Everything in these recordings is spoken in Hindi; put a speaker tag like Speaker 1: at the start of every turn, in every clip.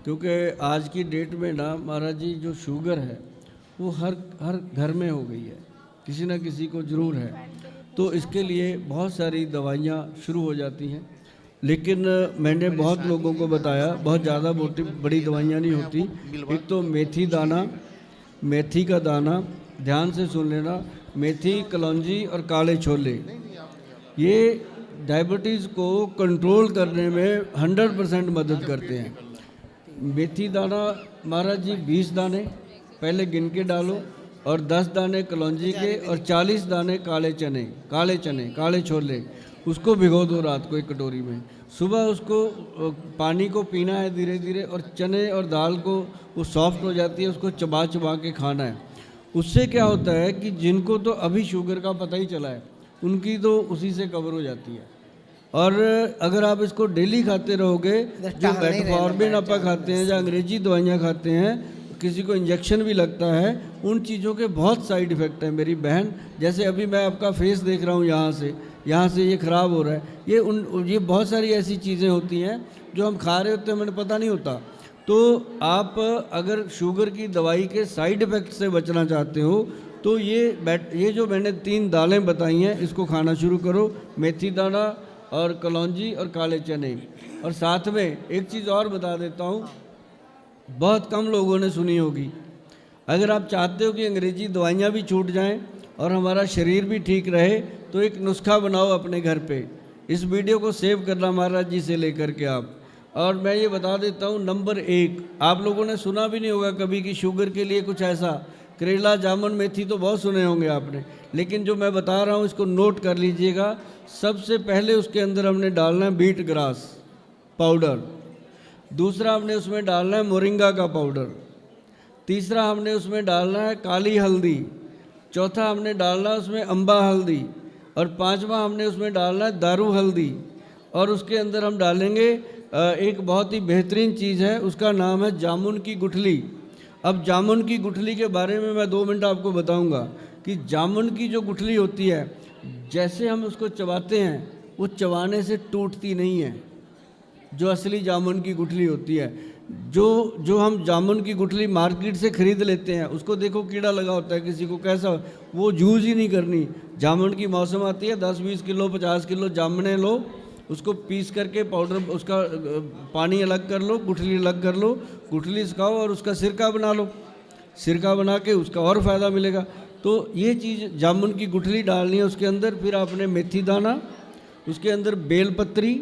Speaker 1: क्योंकि आज की डेट में ना महाराज जी जो शुगर है वो हर घर में हो गई है, किसी ना किसी को ज़रूर है। तो इसके लिए बहुत सारी दवाइयाँ शुरू हो जाती हैं, लेकिन मैंने बहुत लोगों को बताया बहुत ज़्यादा मोटी बड़ी दवाइयाँ नहीं होती। एक तो मेथी दाना, मेथी का दाना, ध्यान से सुन लेना, मेथी, कलौंजी और काले छोले, ये डायबिटीज़ को कंट्रोल करने में 100% मदद करते हैं। मेथी दाना महाराज जी 20 दाने पहले गिन के डालो, और 10 दाने कलौंजी के, और 40 दाने काले चने, काले छोले, उसको भिगो दो रात को एक कटोरी में। सुबह उसको पानी को पीना है धीरे धीरे, और चने और दाल को वो सॉफ्ट हो जाती है, उसको चबा चबा के खाना है। उससे क्या होता है कि जिनको तो अभी शुगर का पता ही चला है उनकी तो उसी से कवर हो जाती है। और अगर आप इसको डेली खाते रहोगे, जो मेटफॉर्मिन आप खाते हैं, जो अंग्रेजी दवाइयाँ खाते हैं, किसी को इंजेक्शन भी लगता है, उन चीज़ों के बहुत साइड इफ़ेक्ट हैं मेरी बहन। जैसे अभी मैं आपका फेस देख रहा हूँ, यहाँ से ये ख़राब हो रहा है, ये बहुत सारी ऐसी चीज़ें होती हैं जो हम खा रहे होते हैं, हमें पता नहीं होता। तो आप अगर शुगर की दवाई के साइड इफ़ेक्ट से बचना चाहते हो तो ये जो मैंने 3 दालें बताई हैं इसको खाना शुरू करो, मेथी दाना और कलौंजी और काले चने। और साथ में एक चीज़ और बता देता हूँ, बहुत कम लोगों ने सुनी होगी। अगर आप चाहते हो कि अंग्रेजी दवाइयाँ भी छूट जाएं और हमारा शरीर भी ठीक रहे, तो एक नुस्खा बनाओ अपने घर पे। इस वीडियो को सेव करना महाराज जी से लेकर के आप। और मैं ये बता देता हूँ, नंबर 1, आप लोगों ने सुना भी नहीं होगा कभी कि शुगर के लिए कुछ ऐसा, करेला, जामुन, मेथी तो बहुत सुने होंगे आपने, लेकिन जो मैं बता रहा हूँ इसको नोट कर लीजिएगा। सबसे पहले उसके अंदर हमने डालना है बीट ग्रास पाउडर, दूसरा हमने उसमें डालना है मोरिंगा का पाउडर, तीसरा हमने उसमें डालना है काली हल्दी, चौथा हमने डालना है उसमें अम्बा हल्दी, और पांचवा हमने उसमें डालना है दारू हल्दी। और उसके अंदर हम डालेंगे एक बहुत ही बेहतरीन चीज़ है, उसका नाम है जामुन की गुठली। अब जामुन की गुठली के बारे में मैं 2 मिनट आपको बताऊंगा कि जामुन की जो गुठली होती है, जैसे हम उसको चबाते हैं वो चबाने से टूटती नहीं है, जो असली जामुन की गुठली होती है। जो हम जामुन की गुठली मार्केट से ख़रीद लेते हैं, उसको देखो कीड़ा लगा होता है, किसी को कैसा, वो यूज़ ही नहीं करनी। जामुन की मौसम आती है, 10-20 किलो 50 किलो जामुने लो, उसको पीस करके पाउडर, उसका पानी अलग कर लो, गुठली अलग कर लो, गुठली सुखाओ और उसका सिरका बना लो, सिरका बना के उसका और फ़ायदा मिलेगा। तो ये चीज़ जामुन की गुठली डालनी है उसके अंदर। फिर आपने मेथी दाना, उसके अंदर बेलपत्री,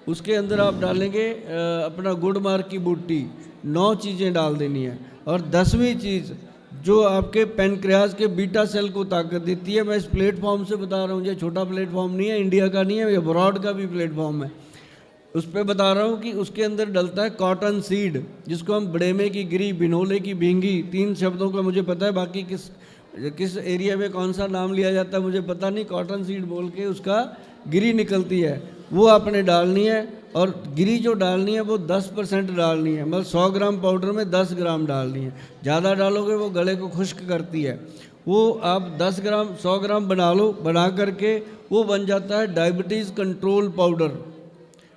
Speaker 1: उसके अंदर आप डालेंगे अपना गुड़ मार की बूटी, 9 चीज़ें डाल देनी है। और 10वीं चीज़ जो आपके पेनक्रियाज के बीटा सेल को ताकत देती है, मैं इस प्लेटफॉर्म से बता रहा हूँ, ये छोटा प्लेटफॉर्म नहीं है, इंडिया का नहीं है, ये अब्रॉड का भी प्लेटफॉर्म है, उस पर बता रहा हूँ कि उसके अंदर डलता है कॉटन सीड, जिसको हम बड़ेमे की गिरी, बिनोले की भींगी, 3 शब्दों का मुझे पता है, बाकी किस एरिया में कौन सा नाम लिया जाता है मुझे पता नहीं। कॉटन सीड बोल के उसका गिरी निकलती है, वो आपने डालनी है। और गिरी जो डालनी है वो 10% डालनी है, मतलब 100 ग्राम पाउडर में 10 ग्राम डालनी है। ज़्यादा डालोगे वो गले को खुश्क करती है। वो आप 10 ग्राम 100 ग्राम बना लो, बना करके वो बन जाता है डायबिटीज़ कंट्रोल पाउडर।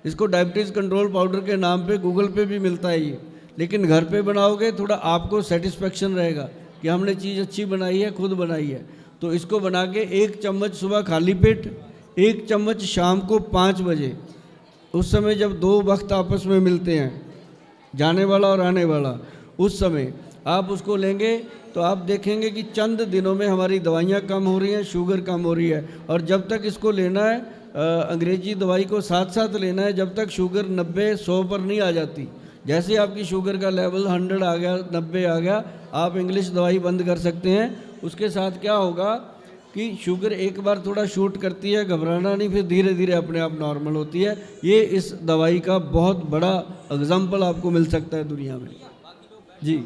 Speaker 1: इसको डायबिटीज़ कंट्रोल पाउडर के नाम पे गूगल पे भी मिलता है ये, लेकिन घर पे बनाओगे थोड़ा आपको सेटिस्फेक्शन रहेगा कि हमने चीज़ अच्छी बनाई है, खुद बनाई है। तो इसको बना के 1 चम्मच सुबह खाली पेट, 1 चम्मच शाम को 5 बजे, उस समय जब 2 वक्त आपस में मिलते हैं, जाने वाला और आने वाला, उस समय आप उसको लेंगे तो आप देखेंगे कि चंद दिनों में हमारी दवाइयाँ कम हो रही हैं, शुगर कम हो रही है। और जब तक इसको लेना है, अंग्रेजी दवाई को साथ साथ लेना है, जब तक शुगर 90-100 पर नहीं आ जाती। जैसे आपकी शुगर का लेवल 100 आ गया, 90 आ गया, आप इंग्लिश दवाई बंद कर सकते हैं। उसके साथ क्या होगा कि शुगर एक बार थोड़ा शूट करती है, घबराना नहीं, फिर धीरे धीरे अपने आप नॉर्मल होती है। ये इस दवाई का बहुत बड़ा एग्जाम्पल आपको मिल सकता है दुनिया में। जी।